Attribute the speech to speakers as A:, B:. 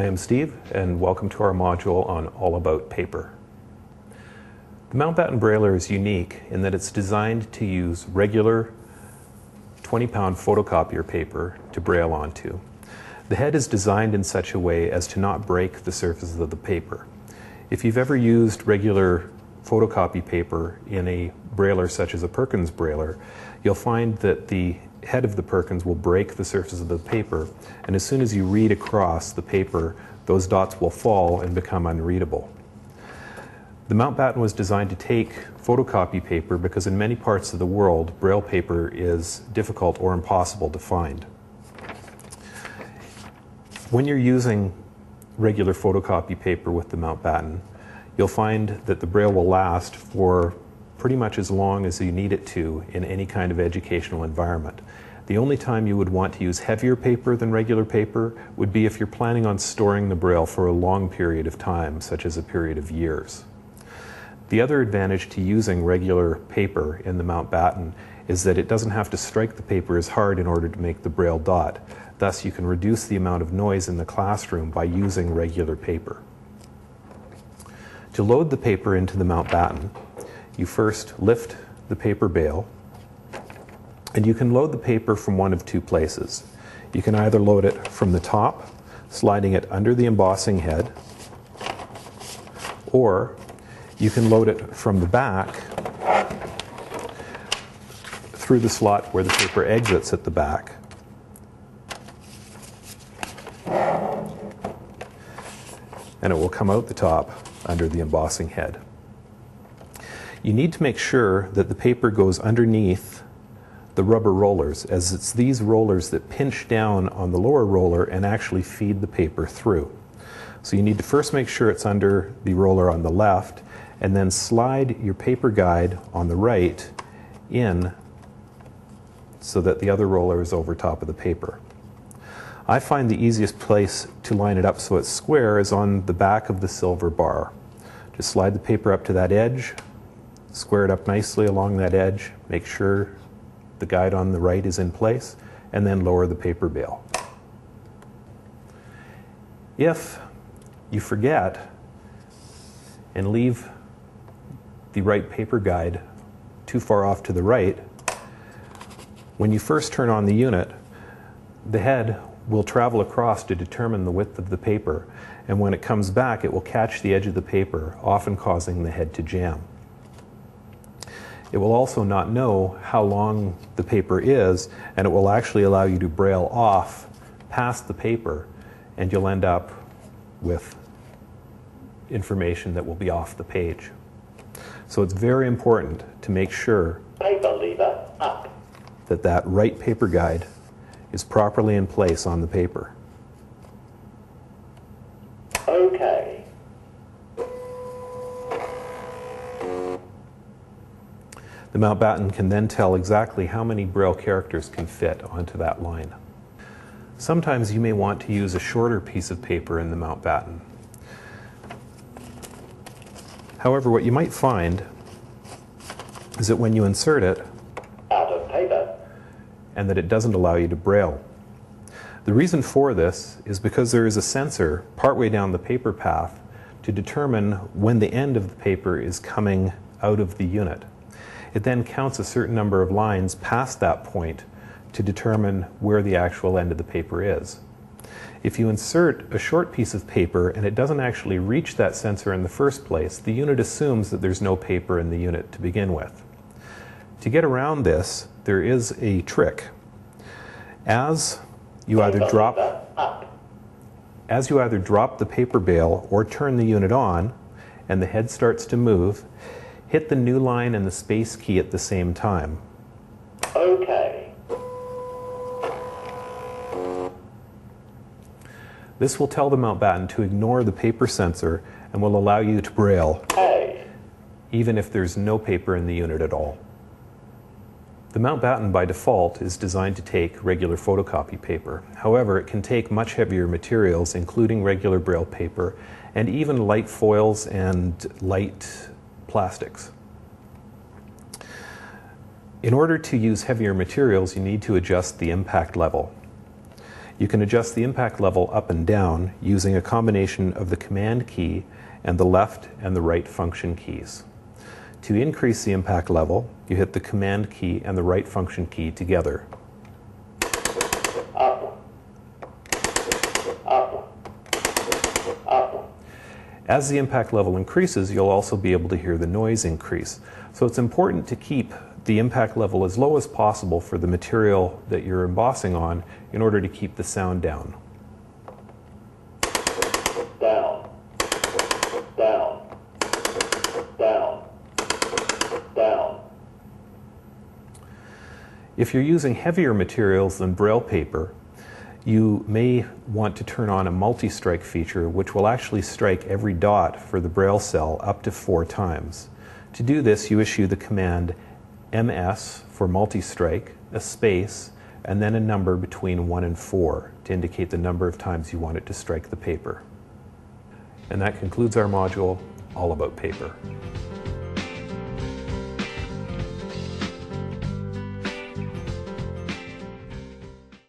A: Hi, I'm Steve, and welcome to our module on All About Paper. The Mountbatten Brailler is unique in that it's designed to use regular 20-pound photocopier paper to braille onto. The head is designed in such a way as to not break the surfaces of the paper. If you've ever used regular photocopy paper in a brailler such as a Perkins brailler, you'll find that the head of the Perkins will break the surface of the paper, and as soon as you read across the paper, those dots will fall and become unreadable. The Mountbatten was designed to take photocopy paper because in many parts of the world, braille paper is difficult or impossible to find. When you're using regular photocopy paper with the Mountbatten, you'll find that the braille will last for pretty much as long as you need it to in any kind of educational environment. The only time you would want to use heavier paper than regular paper would be if you're planning on storing the braille for a long period of time, such as a period of years. The other advantage to using regular paper in the Mountbatten is that it doesn't have to strike the paper as hard in order to make the braille dot. Thus, you can reduce the amount of noise in the classroom by using regular paper. To load the paper into the Mountbatten, you first lift the paper bale, and you can load the paper from one of two places. You can either load it from the top, sliding it under the embossing head, or you can load it from the back through the slot where the paper exits at the back. And it will come out the top under the embossing head. You need to make sure that the paper goes underneath the rubber rollers, as it's these rollers that pinch down on the lower roller and actually feed the paper through. So you need to first make sure it's under the roller on the left, and then slide your paper guide on the right in so that the other roller is over top of the paper. I find the easiest place to line it up so it's square is on the back of the silver bar. Just slide the paper up to that edge, square it up nicely along that edge, make sure the guide on the right is in place, and then lower the paper bale. If you forget and leave the right paper guide too far off to the right, when you first turn on the unit, the head will travel across to determine the width of the paper, and when it comes back it will catch the edge of the paper, often causing the head to jam. It will also not know how long the paper is, and it will actually allow you to braille off past the paper, and you'll end up with information that will be off the page. So it's very important to make sure
B: Paper lever up.
A: that right paper guide is properly in place on the paper.
B: Okay.
A: The Mountbatten can then tell exactly how many braille characters can fit onto that line. Sometimes you may want to use a shorter piece of paper in the Mountbatten. However, what you might find is that when you insert it,
B: Out of paper.
A: and that it doesn't allow you to braille. The reason for this is because there is a sensor partway down the paper path to determine when the end of the paper is coming out of the unit. It then counts a certain number of lines past that point to determine where the actual end of the paper is. If you insert a short piece of paper and it doesn't actually reach that sensor in the first place, the unit assumes that there's no paper in the unit to begin with. To get around this, there is a trick. As you either drop the paper bale or turn the unit on and the head starts to move, hit the new line and the space key at the same time.
B: Okay.
A: This will tell the Mountbatten to ignore the paper sensor and will allow you to braille,
B: A.
A: even if there's no paper in the unit at all. The Mountbatten by default is designed to take regular photocopy paper. However, it can take much heavier materials, including regular braille paper, and even light foils and light plastics. In order to use heavier materials, you need to adjust the impact level. You can adjust the impact level up and down using a combination of the Command key and the left and the right function keys. To increase the impact level, you hit the Command key and the right function key together.
B: Up. Up. Up.
A: As the impact level increases, you'll also be able to hear the noise increase. So it's important to keep the impact level as low as possible for the material that you're embossing on in order to keep the sound down.
B: Down. Down. Down. Down.
A: If you're using heavier materials than Braille paper, you may want to turn on a multi-strike feature, which will actually strike every dot for the Braille cell up to 4 times. To do this, you issue the command MS for multi-strike, a space, and then a number between 1 and 4 to indicate the number of times you want it to strike the paper. And that concludes our module all about paper.